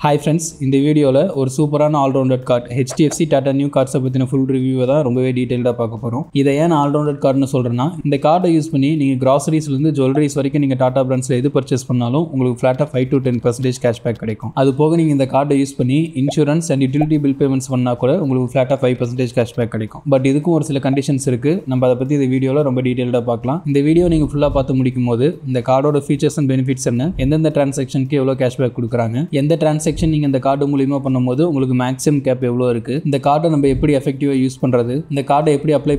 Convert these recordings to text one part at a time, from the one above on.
Hi friends, இந்த வீடியோல ஒரு சூப்பரான ஆல்ரவுண்டட் கார்ட் HDFC டாடா நியூ கார்ட்ஸை பற்றின ஃபுல் ரிவ்யூவை தான் ரொம்பவே டீட்டெயிலாக பார்க்க போகிறோம். இதை ஏன் ஆல்ரவுண்டட் கார்டுன்னு சொல்கிறேன்னா, இந்த கார்டை யூஸ் பண்ணி நீங்கள் கிராசரிஸ்லேருந்து ஜுவல்லரிஸ் வரைக்கும் நீங்கள் டாடா பிராண்ட்ஸில் எது பர்ச்சேஸ் பண்ணாலும் உங்களுக்கு ஃப்ளாட்டாக 5 to 10% கேஷ்பேக் கிடைக்கும். அது போக நீங்கள் இந்த கார்டை யூஸ் பண்ணி insurance and utility bill payments பண்ணால் கூட உங்களுக்கு ஃப்ளாட்டாக 5% கேஷ்பேக் கிடைக்கும். பட் இதுக்கும் ஒரு சில கண்டிஷன்ஸ் இருக்குது. நம்ம அதை பற்றி இந்த வீடியோவில் ரொம்ப டீட்டெயிலாக பார்க்கலாம். இந்த வீடியோ நீங்கள் ஃபுல்லாக பார்த்து முடிக்கும் போது இந்த கார்டோட ஃபீச்சர்ஸ் அண்ட் பெனிஃபிட்ஸ் என்ன, எந்தெந்த டிரான்சாக்ஷனுக்கு எவ்வளோ கேஷ்பேக் கொடுக்குறாங்க, எந்த டிரான்சாக்ஷன் நீங்கள் இந்த கார்டு மூலியமா பண்ணும்போது உங்களுக்கு மேக்ஸிமம் கேப் எவ்வளோ இருக்கு, இந்த கார்டை நம்ம எப்படி எஃபெக்டிவா யூஸ் பண்றது, இந்த கார்டை எப்படி அப்ளை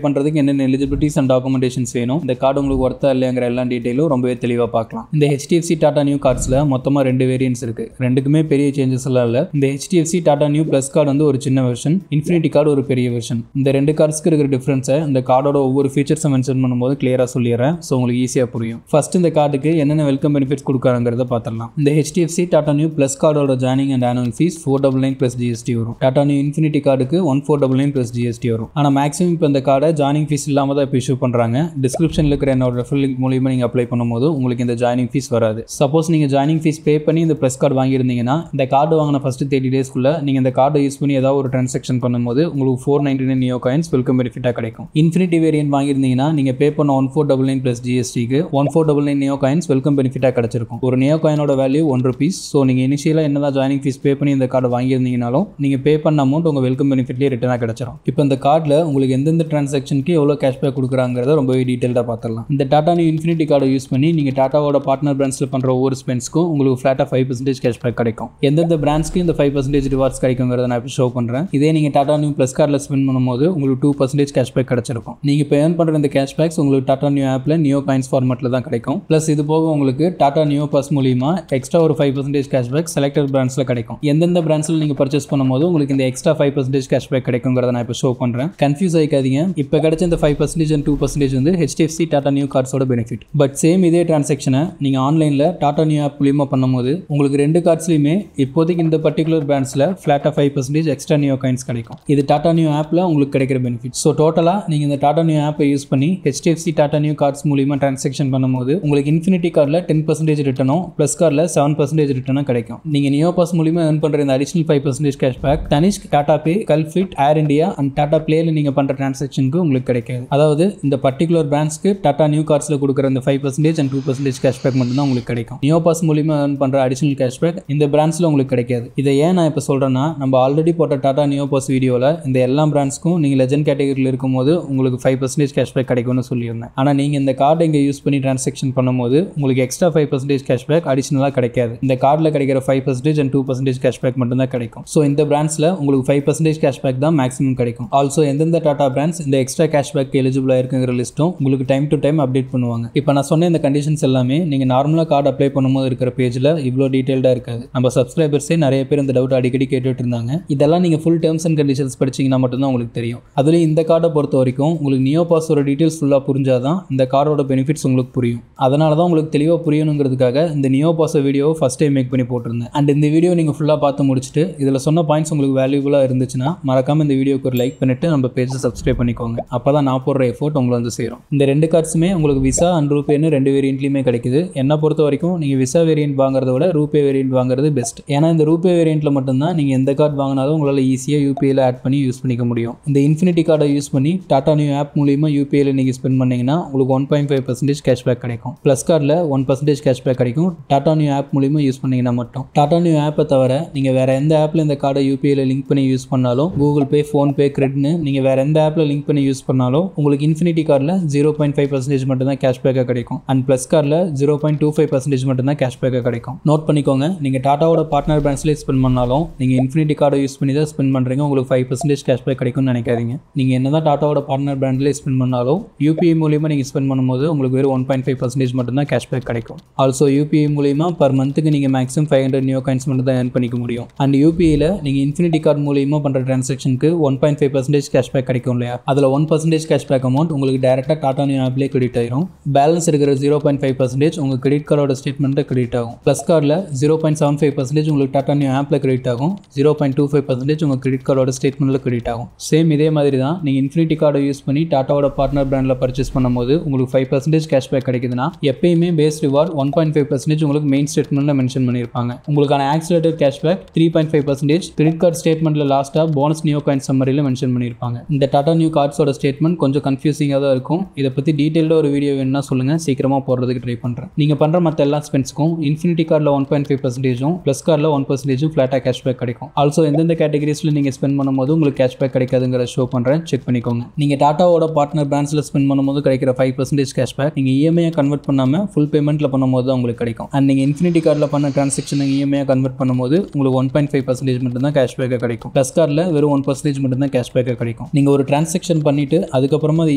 பண்றதுக்கு என்னென்ன எலிஜிபிலிட்டிஸ் அண்ட் டாக்குமெண்டேஷன்ஸ் வேணும், இந்த கார்டு உங்களுக்கு ஒர்த்தா இல்லையாங்கிற எல்லா டீடைலும் ரொம்பவே தெளிவாக பார்க்கலாம். இந்த HDFC டாடா நியூ கார்ட்ஸ்ல மொத்தமா 2 வேரியன்ட்ஸ் இருக்கு. ரெண்டுக்குமே பெரிய சேஞ்சஸ் எல்லாம் இல்லை. இந்த HDFC Tata new plus card வந்து ஒரு சின்ன வெர்ஷன், இன்ஃபினிட்டி கார்டு ஒரு பெரிய வெர்ஷன். இந்த 2 கார்ட்ஸ்க்கு இருக்கிற டிஃபரன்ஸை இந்த கார்டோட ஒவ்வொரு ஃபீச்சர்ஸை மென்ஷன் பண்ணும்போது கிளியரா சொல்லிடுறேன். ஸோ உங்களுக்கு ஈஸியாக புரியும். ஃபர்ஸ்ட் இந்த கார்டுக்கு என்னென்ன வெல்கம் பெனிஃபிட்ஸ் கொடுக்குறாங்கிறத பார்த்துடலாம். இந்த HDFC டாடா நியூ பிளஸ் கார்டோட joining and annual fees 499 plus GST வரும். டாடா நியூ இன்ஃபினிட்டி கார்டுக்கு 1499 plus GST வரும். ஆனால் மேக்ஸிமம் இப்போ இந்த கார்டை ஜாயினிங் ஃபீஸ் இல்லாமல் தான் இப்போ இஷ்யூ பண்ணுறாங்க. டிஸ்கிரிப்ஷனில் இருக்கிற என்னோட ரெஃபரல் லிங்க் மூலியமாக நீங்கள் அப்ளை பண்ணும்போது உங்களுக்கு இந்த ஜாயினிங் ஃபீஸ் வராது. சப்போஸ் நீங்கள் ஜாயினிங் ஃபீஸ் பே பண்ணி இந்த ப்ளஸ் கார்டு வாங்கியிருந்தீங்கன்னா, இந்த கார்டு வாங்கின ஃபர்ஸ்ட் 30 டேஸ்க்குள்ள நீங்கள் இந்த கார்டை யூஸ் பண்ணி ஏதாவது ஒரு டிரான்சாக்ஷன் பண்ணும்போது உங்களுக்கு 499 நியோ காயின்ஸ் வெல்கம் பெனிஃபிட்டாக கிடைக்கும். இன்ஃபினிட்டி வேரியன்ட் வாங்கியிருந்தீங்கன்னா நீங்கள் பே பண்ண 1499 plus GSTக்கு 1499 நியோ காயின்ஸ் வெல்கம் பெனிஃபிட்டாக கிடைச்சிருக்கும். ஒரு நியோ காயினோட வேல்யூ 1 rupees. ஸோ நீங்கள் இனிஷியலாக என்னதான் ஜாயினிங் ஃபீஸ் பே பண்ணி இந்த கார்டை வாங்கியிருந்தீங்கனாலும் நீங்கள் பே பண்ண அமௌண்ட் உங்கள் வெல்கம் பெனிஃபிட்லேயே ரிட்டனாக கிடைச்சிடும். இப்போ இந்த கார்டில் உங்களுக்கு எந்தெந்த டிரான்சாக்ஷனுக்கு எவ்வளோ கேஷ்பேக் கொடுக்குறாங்கிறத ரொம்பவே டீட்டெயிலாக பார்த்துடலாம். இந்த டாடா நியூ இன்ஃபினிட்டி கார்டை யூஸ் பண்ணி நீங்கள் டாட்டாவோட பார்ட்னர் பிராண்ட்ஸில் பண்ணுற ஒவ்வொரு ஸ்பெண்ட்ஸ்க்கும் உங்களுக்கு ஃப்ளாட்டாக 5% கேஷ்பேக் கிடைக்கும். எந்தெந்த பிராண்ட்ஸ்க்கு இந்த 5% ரிவார்ட்ஸ் கிடைக்குங்கிறத நான் இப்போ ஷோ பண்ணுறேன். இதே நீங்கள் டாடா நியூ ப்ளஸ் கார்டில் ஸ்பெண்ட் பண்ணும்போது உங்களுக்கு 2% கேஷ்பேக் கிடைச்சிருக்கும். நீங்கள் இப்போ ஏர்ன் பண்ணுற இந்த கேஷ்பேக்ஸ் உங்களுக்கு டாடா நியூ ஆப்பில் நியோ காயின்ஸ் ஃபார்மேட்டில் தான் கிடைக்கும். ப்ளஸ் இது போக உங்களுக்கு டாடா நியோ பாஸ் மூலியமா எக்ஸ்ட்ரா ஒரு 5% கேஷ்பேக் செலக்டட் பிராண்ட்ஸில் கிடைக்கும். எந்தெந்த பிராண்ட்ஸில் நீங்கள் பர்ச்சேஸ் பண்ணும்போது உங்களுக்கு இந்த எக்ஸ்ட்ரா 5% கேஷ்பேக் கிடைக்குங்கிறத நான் இப்போ ஷோ பண்ணுறேன். கன்ஃபியூஸ் ஆகிக்காதீங்க. இப்போ கிடைச்ச இந்த 5% and 2% வந்து HDFC டாடா நியூ கார்ட்ஸோட பெனிஃபிட். பட் சேம் இதே டிரான்சாக்ஷனை நீங்கள் ஆன்லைனில் டாடா நியூ ஆப் மூலியமாக பண்ணும்போது உங்களுக்கு 2 கார்ட்ஸ்லையுமே இப்போதைக்கு இந்த பர்டிகுலர் பிராண்ட்ஸில் ஃப்ளாட்டாக 5% எக்ஸ்ட்ரா நியோ காயின்ஸ் கிடைக்கும். இது டாடா நியூ ஆப்பில் உங்களுக்கு கிடைக்கிற பெனிஃபிட். ஸோ டோட்டலாக நீங்கள் இந்த டாடா நியூ ஆப்பை யூஸ் பண்ணி HDFC டாடா நியூ கார்ட்ஸ் மூலியமாக டிரான்சாக்ஷன் பண்ணும்போது உங்களுக்கு இன்ஃபினிட்டி கார்டில் 10% ரிட்டனும் ப்ளஸ் கார்டில் 7% ரிட்டனும் கிடைக்கும். நீங்கள் நியோ பாஸ் மூலியமாக ஏர்ன் பண்ணுற இந்த additional 5% cashback Tanishq, Tata pay, Cultfit, Air India and Tata பிளேல நீங்கள் பண்ணுற டிரான்சாக்ஷனுக்கு உங்களுக்கு கிடைக்காது. அதாவது இந்த பர்டிகுலர் பிராண்ட்ஸ்க்கு டாடா நியூ கார்ட்ஸில் கொடுக்குற இந்த 5% and 2% கேஷ்பேக் மட்டும் தான் உங்களுக்கு கிடைக்கும். நியோ பாஸ் மூலியமாக ஏர்ன் பண்ணுற அடிஷனல் கேஷ்பேக் இந்த பிராண்ட்ஸில் உங்களுக்கு கிடைக்காது. இதை ஏன் நான் இப்போ சொல்கிறேன்னா, நம்ம ஆல்ரெடி போட்ட டாடா நியோ பாஸ் வீடியோவில் இந்த எல்லா பிராண்ட்ஸ்க்கும் நீங்கள் லெஜண்ட் கேட்டகரியில் இருக்கும்போது உங்களுக்கு 5% கேஷ்பேக் கிடைக்கும்னு சொல்லியிருந்தேன். ஆனால் நீங்கள் இந்த கார்டை இங்கே யூஸ் பண்ணி டிரான்சாக்ஷன் பண்ணும்போது உங்களுக்கு எக்ஸ்ட்ரா 5% கேஷ்பேக் அடிஷனலாக கிடைக்காது. இந்த கார்டில் கிடைக்கிற 5% and 2% கேஷ்பேக் மட்டும் தான் கிடைக்கும். ஸோ இந்த பிராண்ட்ஸில் உங்களுக்கு 5% கேஷ்பேக் தான் மேக்ஸிமம் கிடைக்கும். ஆல்சோ எந்தெந்த டாடா பிராண்ட்ஸ் இந்த எக்ஸ்ட்ரா கேஷ்பேக் எலிஜிபிளாக இருக்குங்கிற லிஸ்ட்டும் உங்களுக்கு டைம் டு டைம் அப்டேட் பண்ணுவாங்க. இப்போ நான் சொன்ன இந்த கண்டிஷன்ஸ் எல்லாமே நீங்கள் நார்மலாக கார்டு அப்ளை பண்ணும்போது இருக்கிற பேஜில் இவ்வளோ டீட்டெயில்டாக இருக்காது. நம்ம சப்ஸ்கிரைபர்ஸே நிறைய பேர் இந்த டவுட் அடிக்கடி கேட்டுட்டு இருந்தாங்க. இதெல்லாம் நீங்கள் ஃபுல் டேர்ம்ஸ் அண்ட் கண்டிஷன்ஸ் படிச்சிங்கன்னா மட்டும்தான் உங்களுக்கு தெரியும். அதுலேயும் இந்த கார்டை பொறுத்த வரைக்கும் உங்களுக்கு நியோ பாஸோட டீட்டெயில்ஸ் ஃபுல்லாக புரிஞ்சாதான் இந்த கார்டோட பெனிஃபிட்ஸ் உங்களுக்கு புரியும். அதனால தான் உங்களுக்கு தெளிவாக புரியணுங்கிறதுக்காக இந்த நியோ பாஸ் வீடியோவை ஃபர்ஸ்ட் டைம் மேக் பண்ணி போட்டிருந்தேன். அண்ட் இந்த வீடியோ நீங்கள் ஃபுல்லாக பார்த்து முடிச்சுட்டு இதில் சொன்ன பாயிண்ட்ஸ் உங்களுக்கு வேல்யூபுளாக இருந்துச்சுன்னா மறக்காமல் இந்த வீடியோக்கு ஒரு லைக் பண்ணிட்டு நம்ம பேஜை சப்ஸ்கிரைப் பண்ணிக்கோங்க. அப்போ தான் நான் போடுற எஃபோர்ட் உங்களை வந்து சேரும். இந்த 2 கார்ட்ஸுமே உங்களுக்கு விசா அண்ட் ரூபேன்னு 2 வேரியண்ட்லையுமே கிடைக்குது. என்னை பொறுத்த வரைக்கும் நீங்கள் விசா வேரியன்ட் வாங்குறத விட ரூபே வேரியன்ட் வாங்குறது பெஸ்ட். ஏன்னா இந்த ரூபே வேரியண்ட்டில் மட்டும்தான் நீங்கள் எந்த கார்டு வாங்கினாலும் உங்களால் ஈஸியாக யூபிஐயில் ஆட் பண்ணி யூஸ் பண்ணிக்க முடியும். இந்த இன்ஃபினிட்டி கார்டை யூஸ் பண்ணி டாடா நியூ ஆப் மூலியமாக யூபிஐயில் நீங்கள் ஸ்பெண்ட் பண்ணிங்கன்னா உங்களுக்கு 1.5% கேஷ்பேக் கிடைக்கும். ப்ளஸ் கார்டில் 1% கேஷ்பேக் கிடைக்கும். டாடா நியூ ஆப் மூலியமாக யூஸ் பண்ணிங்கன்னா மட்டும். டாடா நியூ ஆப்பை தவிர நீங்கள் வேறு எந்த ஆப்பில் இந்த கார்டை யூபிஐயில் லிங்க் பண்ணி யூஸ் பண்ணாலும், கூகுள் பே, ஃபோன்பே, கிரெட்னு நீங்கள் வேறு எந்த ஆப்பில் லிங்க் பண்ணி யூஸ் பண்ணாலும் உங்களுக்கு இன்ஃபினிட்டி கார்டில் 0.5% மட்டும் தான் கேஷ்பேக்காக கிடைக்கும். அண்ட் ப்ளஸ் கார்டில் 0.25% மட்டும் தான் கேஷ்பேக்காக கிடைக்கும். நோட் பண்ணிக்கோங்க. நீங்கள் டாட்டாவோட பார்ட்னர் பிராண்ட்ஸ்லேயே ஸ்பெண்ட் பண்ணாலும் நீங்கள் இன்ஃபினிட்டி கார்டை யூஸ் பண்ணி தான் ஸ்பெண்ட் பண்ணுறீங்க, உங்களுக்கு 5% கேஷ்பேக் கிடைக்கும்னு நினைக்காதீங்க. நீங்கள் என்ன தான் டாட்டாவோட பார்ட்னர் பிராண்ட்லேயே ஸ்பெண்ட் பண்ணாலும் யூபிஐ மூலியமாக நீங்கள் ஸ்பெண்ட் பண்ணும்போது உங்களுக்கு வெறும் 1.5% மட்டும் தான் கேஷ்பேக் கிடைக்கும். ஆல்சோ யூபிஐ மூலியமாக பர் மந்த்துக்கு நீங்கள் மேக்ஸிமம் 500 நியோ காயின்ஸ் மட்டும் தான் ஏர்ன் பண்ணிக்க முடியும். அண்ட் யூபிஐயில் நீங்கள் இன்ஃபினிட்டி கார்டு மூலியமாக பண்ணுற டிரான்சாக்ஷனுக்கு 1.5% கேஷ்பேக் கிடைக்கும் இல்லையா, அதில் 1% கேஷ்பேக் அமௌண்ட் உங்களுக்கு டேரெக்டாக டாடா நியூ ஆப்லேயே கிரெடிட் ஆயிரும். பேலன்ஸ் இருக்கிற 0.5% உங்கள் கிரெடிட் கார்டோட ஸ்டேட்மெண்ட்டில் கிரெடிட் ஆகும். ப்ளஸ் கார்டில் 0.75% உங்களுக்கு டாடா நியூ ஆப்பில் கிரெடிட் ஆகும். 0.25% உங்கள் கிரெடிட் கார்டோட ஸ்டேட்மெண்ட்டில் கிரெடிட் ஆகும். சேம் இதே மாதிரி தான் நீங்கள் இன்ஃபினிட்டி கார்டை யூஸ் பண்ணி டாட்டாவோட பார்ட்னர் பிராண்டில் பர்ச்சேஸ் பண்ணும்போது உங்களுக்கு 5% கேஷ்பேக் கிடைக்குதுன்னா எப்பயுமே பேஸ் ரிவார்ட் 1.5% உங்களுக்கு மெயின் ஸ்டேட்மெண்ட்டில் மென்ஷன் பண்ணியிருப்பாங்க. உங்களுக்கான ஆக்சிலேட்டட் கேஷ்பேக் 3.5%. கிரெடிட் கார்டு ஸ்டேட்மெண்ட்ல லாஸ்டா போனஸ் நியோ காயின் சம்மரியில் மென்ஷன் பண்ணியிருப்பாங்க. இந்த டாடா நியூ கார்ட்ஸோட ஸ்டேட்மெண்ட் கொஞ்சம் கன்ஃபியூசிங்காக தான் இருக்கும். இதை பற்றி டீட்டெயில்டாக ஒரு வீடியோ வேணும்னா சொல்லுங்கள், சீக்கிரமாக போடுறதுக்கு ட்ரை பண்ணுறேன். நீங்கள் பண்ணுற மற்ற எல்லா ஸ்பென்ஸ்க்கும் இன்ஃபினிட்டி கார்டில் 1.5%, ப்ளஸ் கார்டில் 1% ஃப்ளாட்டாக கேஷ்பேக் கிடைக்கும். ஆல்சோ எந்தெந்த கேட்டகரிஸில் நீங்கள் ஸ்பெண்ட் பண்ணும்போது உங்களுக்கு கேஷ்பேக் கிடைக்காதுங்கிற ஷோ பண்ணுறேன், செக் பண்ணிக்கோங்க. நீங்கள் டாட்டாவோட பார்ட்னர் பிராண்ட்ஸில் ஸ்பெண்ட் பண்ணும்போது கிடைக்கிற 5% கேஷ்பேக் நீங்கள் இஎம்ஐ கன்வெர்ட் பண்ணாமல் ஃபுல் பேமெண்ட்டில் பண்ணும்போது தான் உங்களுக்கு கிடைக்கும். அண்ட் நீங்கள் இன்ஃபினிட்டி கார்டில் பண்ண டிரான்சாக்ஷன் இஎம்ஐ கன்வெர்ட் பண்ணும்போது உங்களுக்கு 1.5% மட்டும் தான் கேஷ்பேக் கிடைக்கும். ப்ளஸ் கார்டில் வெறும் 1% மட்டும் தான் கேஷ்பேக் கிடைக்கும். நீங்கள் ஒரு டிரான்சாக்ஷன் பண்ணிட்டு அதுக்கப்புறமா அது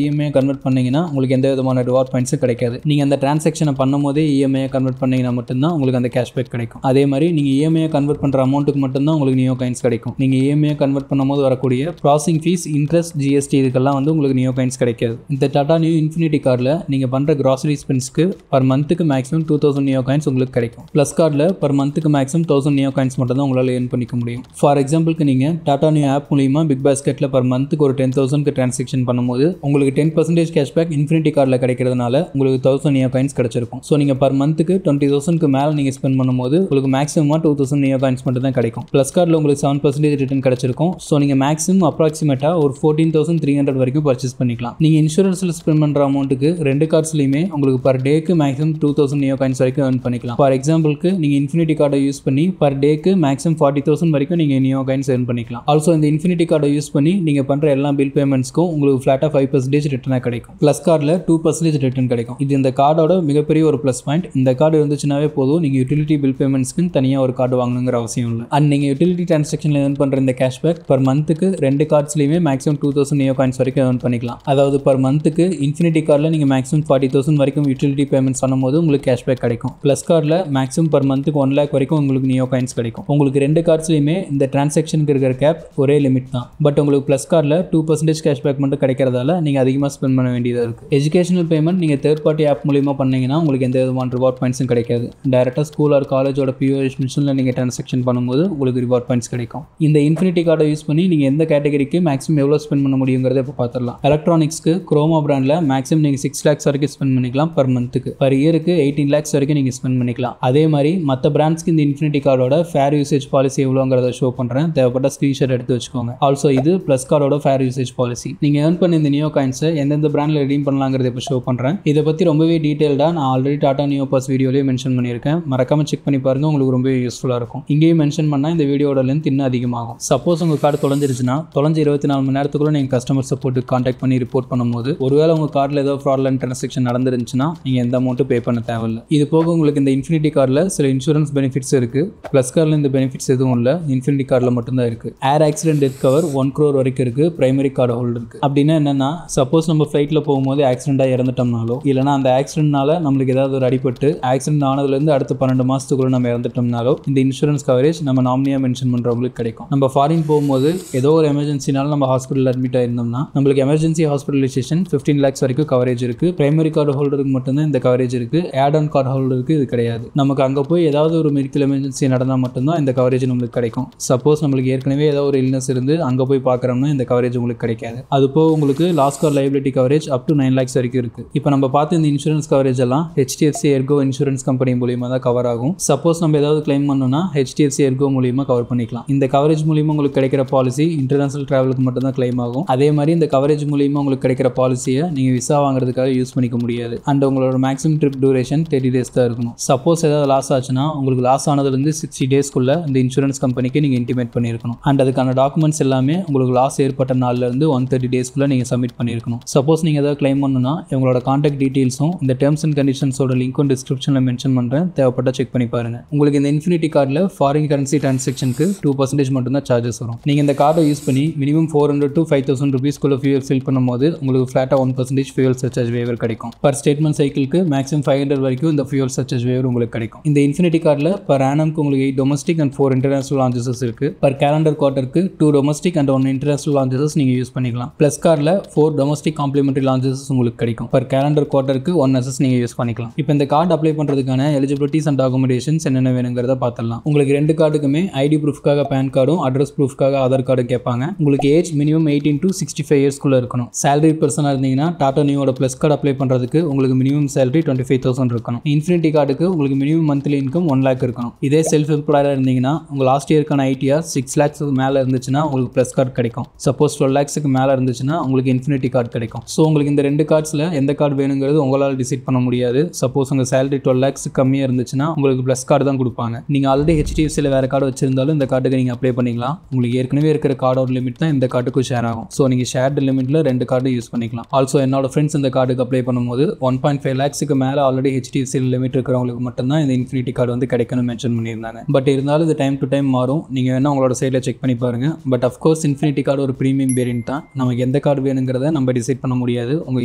இஎம்ஐ கன்வெர்ட் பண்ணீங்கன்னா உங்களுக்கு எந்த விதமான ரிவார்ட் பாயிண்ட்ஸும் கிடைக்காது. நீங்கள் அந்த டிரான்சாக்ஷனை பண்ணும்போதே இஎம்ஐ கன்வெர்ட் பண்ணீங்கன்னா மட்டும்தான் உங்களுக்கு அந்த கேஷ்பேக் கிடைக்கும். அதே மாதிரி நீங்கள் இஎம்ஐ கன்வெர்ட் பண்ணுற அமௌண்ட்டுக்கு மட்டும்தான் உங்களுக்கு நியோ காயின்ஸ் கிடைக்கும். நீங்கள் இஎம்ஐ கன்வெர்ட் பண்ணும்போது வரக்கூடிய ப்ராசஸிங் ஃபீஸ், இன்ட்ரெஸ்ட், ஜிஎஸ்டி இதுக்கெல்லாம் வந்து உங்களுக்கு நியோ காயின்ஸ் கிடைக்காது. இந்த டாடா நியூ இன்ஃபினிட்டி கார்டில் நீங்கள் பண்ணுற கிராசரி ஸ்பென்ஸ்க்கு பர் மந்த்துக்கு மேக்ஸிமம் 2000 நியோ காயின்ஸ் உங்களுக்கு கிடைக்கும். ப்ளஸ் கார்டில் பர் மந்த்துக்கு மேக்ஸிமம் 1000 நியோ காயின்ஸ் மட்டும் தான் உங்களால் ஏர்ன் பண்ணிக்க முடியும். ஃபார் எக்ஸாம்பிளுக்கு நீங்கள் டாடா நியூ ஆப் மூலியமாக பிக் பாஸ்கெட்டில் பர் மந்த்துக்கு ஒரு 10,000க்கு டிரான்சாக்ஷன் பண்ணும்போது உங்களுக்கு 10% கேஷ்பேக் இன்ஃபினிட்டி கார்டில் கிடைக்கிறதுனால உங்களுக்கு 1000 நியோ காயின்ஸ் கிடைச்சிருக்கும். ஸோ நீங்கள் பர் மந்த்துக்கு 20,000க்கு மேலே நீங்கள் ஸ்பெண்ட் பண்ணும்போது உங்களுக்கு மேக்ஸிமமாக 2000 நியோ காயின்ஸ் மட்டும் தான் கிடைக்கும். ப்ளஸ் கார்டில் உங்களுக்கு 7% ரிட்டர்ன் கிடைச்சிருக்கும். ஸோ நீங்கள் மேக்ஸிமம் அப்ராக்சிமேட்டாக ஒரு 14,300 வரைக்கும் பர்ச்சேஸ் பண்ணிக்கலாம். நீங்கள் இன்சூரன்ஸில் ஸ்பெண்ட் பண்ணுற அமௌண்ட்டுக்கு ரெண்டு கார்ட்ஸ்லையுமே உங்களுக்கு பர் டேக்கு மேக்ஸிமம் 2000 நியோ காயின்ஸ் வரைக்கும் earn பண்ணிக்கலாம். ஃபார் எக்ஸாம்பிளுக்கு நீங்கள் இன்ஃபினிட்டி கார்டை யூஸ் பண்ணி பர் டேக்கு மேக்ஸிமம் 40,000 வரைக்கும் நீங்கள் நியோ காயின்ஸ் earn பண்ணிக்கலாம். ஆல்சோ இந்த இன்ஃபினிட்டி கார்டை யூஸ் பண்ணி நீங்கள் பண்ணுற எல்லா பில் பேமெண்ட்ஸ்க்கும் உங்களுக்கு ஃப்ளாட்டாக 5% ரிட்டர்னாக கிடைக்கும். ப்ளஸ் கார்டில் 2% ரிட்டர்ன் கிடைக்கும். இது இந்த கார்டோட மிகப்பெரிய ஒரு ப்ளஸ் பாயிண்ட். இந்த கார்டு இருந்துச்சுனாவே போதும், நீங்கள் யூட்டிலிட்டி பில் பேமெண்ட்ஸ்க்கு தனியாக ஒரு கார்டு வாங்கணுங்கிற அவசியம் இல்லை. அண்ட் நீங்கள் யூட்டிலிட்டி டிரான்சாக்ஷனில் earn பண்ணுற இந்த கேஷ்பேக் பர் மந்த்துக்கு ரெண்டு கார்ட்ஸ்லையுமே மேக்ஸிமம் 2000 நியோ காயின்ஸ் வரைக்கும் earn பண்ணிக்கலாம். அதாவது பர் மந்த்துக்கு இன்ஃபினிட்டி கார்டில் நீங்கள் மேக்ஸிமம் 40,000 வரைக்கும் யூட்டிலிட்டி பேமெண்ட்ஸ் பண்ணும்போது உங்களுக்கு கேஷ்பேக் கிடைக்கும். ப்ளஸ் கார்டில் மேக்ஸிமம் பர் மந்த்துக்கு 1 lakh வரைக்கும் உங்களுக்கு நியோ காயின்ஸ் கிடைக்கும். உங்களுக்கு ரெண்டு கார்ட்ஸ்லையுமே இந்த டிரான்சாக்ஷனுக்கு இருக்கிற கேப் ஒரே லிமிட் தான். பட் உங்களுக்கு ப்ளஸ் கார்டில் 2% கேஷ்பேக் மட்டும் கிடைக்கிறதால நீங்கள் அதிகமாக ஸ்பெண்ட் பண்ண வேண்டியதாக இருக்குது. எஜுகேஷனல் பேமெண்ட் நீங்கள் தேர்ட் பார்ட்டி ஆப் மூலியமாக பண்ணீங்கன்னா உங்களுக்கு எந்த விதமான ரிவார்ட் பாயிண்ட்ஸும் கிடைக்காது. டேரெக்டாக ஸ்கூல் ஆர் காலேஜோட பிஓஎஸ் மிஷனில் நீங்கள் டிரான்சாக்ஷன் பண்ணும்போது உங்களுக்கு ரிவார்ட் பாயிண்ட்ஸ் கிடைக்கும். இந்த இன்ஃபினிட்டி கார்டை யூஸ் பண்ணி நீங்கள் எந்த கேட்டகரிக்கு மேக்ஸிமம் எவ்வளோ ஸ்பெண்ட் பண்ண முடியுங்கிறத இப்போ பார்த்துடலாம். எலக்ட்ரானிக்ஸ்க்கு குரோமா பிராண்டில் மேக்ஸிமம் நீங்கள் 6 lakhs வரைக்கும் ஸ்பெண்ட் பண்ணிக்கலாம் பர் மந்த்துக்கு. பர் இயருக்கு 18 lakhs வரைக்கும் நீங்கள் ஸ்பெண்ட் பண்ணிக்கலாம். அதே மாதிரி மற்ற பிராண்ட்ஸ்க்கு இந்த இன்ஃபினிட்டி கார்டோட ஃபேர் யூசேஜ் பாலிசி எவ்வளோங்கிறத ஷோ பண்ணுறேன், தேவைப்பட்ட ஸ்க்ரீன்ஷாட் எடுத்து வச்சுக்கோங்க. ஆல்சோ இது ப்ளஸ் கார்டோட ஃபேர் யூசேஜ் பாலிசி. நீங்கள் earn பண்ண இந்த நியோ காயின்ஸை எந்தெந்த பிராண்டில் ரெடீம் பண்ணலாங்கிறத இப்போ ஷோ பண்ணுறேன். இதை பற்றி ரொம்பவே டீட்டெயில்டாக நான் ஆல்ரெடி டாடா நியோ பாஸ் வீடியோலேயே மென்ஷன் பண்ணியிருக்கேன். மறக்காமல் செக் பண்ணி பாருங்கள், உங்களுக்கு ரொம்பவே யூஸ்ஃபுல்லாக இருக்கும். இங்கேயும் மென்ஷன் பண்ணால் இந்த வீடியோட லென்த் இன்னும் அதிகமாகும். சப்போஸ் உங்கள் கார்டு தொலைஞ்சிருச்சுன்னா தொலைஞ்ச 24 மணி நேரத்துக்குள்ள நீங்கள் கஸ்டமர் சப்போர்ட்டுக்கு கான்டாக்ட் பண்ணி ரிப்போர்ட் பண்ணும்போது ஒருவேளை உங்கள் கார்டில் ஏதோ ஃப்ராட்லண்ட் டிரான்சாக்ஷன் நடந்துருந்துச்சுன்னா நீங்கள் எந்த அமௌண்ட்டும் பே பண்ண தேவையில்லை. இது போக உங்களுக்கு இந்த இன்ஃபினிட்டி கார்டில் சில இன்சூரன்ஸ் பெனிஃபிட்ஸ் இருக்குது. ப்ளஸ் கார்டில் இந்த பெனிஃபிட்ஸ் எதுவும் இல்லை, இன்ஃபினிட்டி கார்டில் மட்டும்தான் இருக்குது. ஏர் ஆக்சிடென்ட் டெத் கவர் 1 crore வரைக்கும் இருக்குது பிரைமரி கார்டு ஹோல்டருக்கு. அப்படின்னா என்னன்னா, சப்போஸ் நம்ம ஃப்ளைட்டில் போகும்போது ஆக்சிடென்ட்டாக இறந்துட்டோம்னாலோ இல்லைனா அந்த ஆக்சிடென்ட்னால நம்மளுக்கு ஏதாவது ஒரு அடிபட்டு ஆக்சிடென்ட் ஆனதுலேருந்து அடுத்த 12 மாதத்துக்குள்ள நம்ம இறந்துட்டோம்னாலோ இந்த இன்சூரன்ஸ் கவரேஜ் நம்ம நாமினியாக மென்ஷன் பண்ணுறவங்களுக்கு கிடைக்கும். நம்ம ஃபாரின் போகும்போது ஏதோ ஒரு எமர்ஜென்சினால நம்ம ஹாஸ்பிட்டல் அட்மிட் ஆயிருந்தோம்னா நம்மளுக்கு எமர்ஜென்சி ஹாஸ்பிட்டலைசேஷன் 15 lakhs வரைக்கும் கவரேஜ் இருக்குது. பிரைமரி கார்டு ஹோல்டருக்கு மட்டும்தான் இந்த கவரேஜ் இருக்குது. ஆட் ஆன் கார்டு ஹோல்டருக்கு இது கிடையாது. நமக்கு அங்கே போய் ஏதாவது ஒரு மெடிக்கல் எமர்ஜென்சி நடந்தால் மட்டும்தான் இந்த கவரேஜ் நம்மளுக்கு கிடைக்கும். சப்போஸ் நம்மளுக்கு ஏற்கனவே ஏதாவது ஒரு இல்னஸ் இருந்து அங்கே போய் பார்க்குறோம்னா இந்த கவரேஜ் உங்களுக்கு கிடைக்காது. அது போக உங்களுக்கு loss car liability coverage up to 9 lakhs வரைக்கும் இருக்குது. இப்போ நம்ம பார்த்து இந்த இன்சூரன்ஸ் கவரேஜ் எல்லாம் HDFC எர்கோ இன்சூரன்ஸ் கம்பெனி மூலியமாக தான் கவர் ஆகும். சப்போஸ் நம்ம ஏதாவது கிளைம் பண்ணோம்னா HDFC எர்கோ மூலியமாக கவர் பண்ணிக்கலாம். இந்த கவரேஜ் மூலியமாக உங்களுக்கு கிடைக்கிற பாலிசி இன்டர்நேஷனல் டிராவலுக்கு மட்டும் தான் கிளைம் ஆகும். அதே மாதிரி இந்த கவரேஜ் மூலியமாக உங்களுக்கு கிடைக்கிற பாலிசியை நீங்கள் விசா வாங்குறதுக்காக யூஸ் பண்ணிக்க முடியாது. அண்ட் உங்களோட மேக்ஸிமம் ட்ரிப் டியூரேஷன் 30 days தான் இருக்கணும். சப்போஸ் ஏதாவது லாஸ் ஆச்சுன்னா உங்களுக்கு லாஸ் ஆனதுலேருந்து 60 daysக்குள்ள இந்த இன்சூரன்ஸ் கம்பெனிக்கு நீங்கள் இன்டிமேட் பண்ணியிருக்கணும். அண்ட் அதுக்கான டாக்குமெண்ட்ஸ் எல்லாமே உங்களுக்கு லாஸ் ஏற்பட்ட நாள்லேருந்து 130 daysக்குள்ள நீங்கள் சப்மிட் பண்ணியிருக்கணும். சப்போஸ் நீங்கள் ஏதாவது கிளைம் பண்ணணும்னா உங்களோட கான்டாக்ட் டீட்டெயில்ஸும் இந்த டேர்ம்ஸ் அண்ட் கண்டிஷன்ஸோட லிங்க்கும் டிஸ்கிரிப்ஷனில் மென்ஷன் பண்ணுறேன், தேவைப்பட்ட செக் பண்ணி பாருங்கள். உங்களுக்கு இந்த இன்ஃபினிட்டி கார்டில் ஃபாரின் கரன்சி டிரான்சாக்ஷனுக்கு 2% மட்டும்தான் சார்ஜஸ் வரும். நீங்கள் இந்த கார்டை யூஸ் பண்ணி மினிமம் 400 to 5,000 rupeesக்குள்ள ஃபியூல் ஃபில் பண்ணும்போது உங்களுக்கு ஃப்ளாட்டாக 1% ஃபியூல் சர்சார்ஜ் வேவர் கிடைக்கும். பர் ஸ்டேட்மெண்ட் சைக்கிளுக்கு மேக்ஸிமம் 500 வரைக்கும் இந்த ஃபியூல் சர்சார்ஜ் வேவர் உங்களுக்கு கிடைக்கும். இந்த இன்ஃபினிட்டி கார்டில் பர் ஆனம்க்கு உங்களுக்கு 8 டொமஸ்டிக் அண்ட் 4 இன்டர்நேஷனல் லான்ச்சஸ் இருக்குது. பர் கேலண்டர் குவார்ட்டருக்கு 2 டொமஸ்டிக் அண்ட் 1 இன்டர்நேஷனல் லான்ச்சஸ் நீங்கள் யூஸ் பண்ணிக்கலாம். ப்ளஸ் கார்டில் 4 டொமஸ்டிக் காம்ப்ளிமெண்டரி லான்ச்சஸ் உங்களுக்கு கிடைக்கும். பர் கேலண்டர் குவார்ட்டருக்கு 1 SS நீங்கள் யூஸ் பண்ணிக்கலாம். இப்போ இந்த கார்டு அப்ளை பண்ணுறதுக்கான எலிஜிபிலிட்டிஸ் அண்ட் டாக்குமெண்டேஷன்ஸ் என்னென்ன வேணுங்கிறத பார்த்துடலாம். உங்களுக்கு ரெண்டு கார்டுக்குமே ஐடி ப்ரூஃப்காக பேன் கார்டும் அட்ரஸ் ப்ரூஃப்காக ஆதார் கார்டும் கேட்பாங்க. உங்களுக்கு ஏஜ் மினிமம் 18 to 65 இயர்ஸ்க்குள்ள இருக்கணும். சேலரி பர்சனாக இருந்தீங்கன்னா டாடா நியோட ப்ளஸ் கார்டு அப்ளை பண்ணுறதுக்கு உங்களுக்கு மினிமம் சேலரி 25,000 இருக்கணும். இன்ஃபினிட்டி கார்டுக்கு உங்களுக்கு மினிமம் மந்த்லி இன்கம் 1 lakh இருக்கணும். இதே செல்ஃப் எம்ப்ளாயராக இருந்தீங்கன்னா உங்கள் லாஸ்ட் இயர்க்கான ஐடிஆர் 6 lakhs மேலே இருந்துச்சுன்னா உங்களுக்கு ப்ளஸ் கார்டு கிடைக்கும். சப்போஸ் 12 lakhsக்கு மேலே இருந்துச்சுன்னா உங்களுக்கு இன்ஃபினிட்டி கார்டு கிடைக்கும். ஸோ உங்களுக்கு இந்த 2 கார்ட்ஸில் எந்த கார்டு வேணுங்கிறது உங்களால் டிசைட் பண்ண முடியாது. சப்போஸ் உங்கள் சேலரி 12 lakhs கம்மியாக இருந்துச்சுன்னா உங்களுக்கு ப்ளஸ் கார்டு தான் கொடுப்பாங்க. நீங்கள் ஆல்ரெடி ஹெச்டிஎஃப்சியில் வேறு கார்டு வச்சிருந்தாலும் இந்த கார்டுக்கு நீங்கள் அப்ளை பண்ணிக்கலாம். உங்களுக்கு ஏற்கனவே இருக்கிற கார்டோட லிமிட் தான் இந்த கார்டுக்கும் ஷேர் ஆகும். ஸோ நீங்கள் ஷேர்டு லிமிட்டில் 2 கார்டு யூஸ் பண்ணிக்கலாம். ஆல்சோ என்னோட ஃப்ரெண்ட்ஸ் இந்த கார்டுக்கு அப்ளை பண்ணும்போது 1.5 lakhsக்கு மேலே ஆல்ரெடி ஹெச்டிஎஃப்சியில் லிமிட் இருக்கிறவங்களுக்கு மட்டும்தான் இந்த இன்ஃபினிட்டி கார்டு வந்து கிடைக்கணும்னு மென்ஷன் பண்ணியிருந்தாங்க. பட் இருந்தாலும் இது டைம் டு டைம் மாறும். நீங்கள் வேணால் உங்களோட சைடில் செக் பண்ணி பாருங்கள். பட் அஃப்கோர்ஸ் இன்ஃபினிட்டி கார்டு ஒரு ப்ரீமியம் வேரியன்ட் தான். நமக்கு எந்த கார்டு வேணுங்கிறத நம்ம டிசைட் பண்ண முடியாது. உங்கள்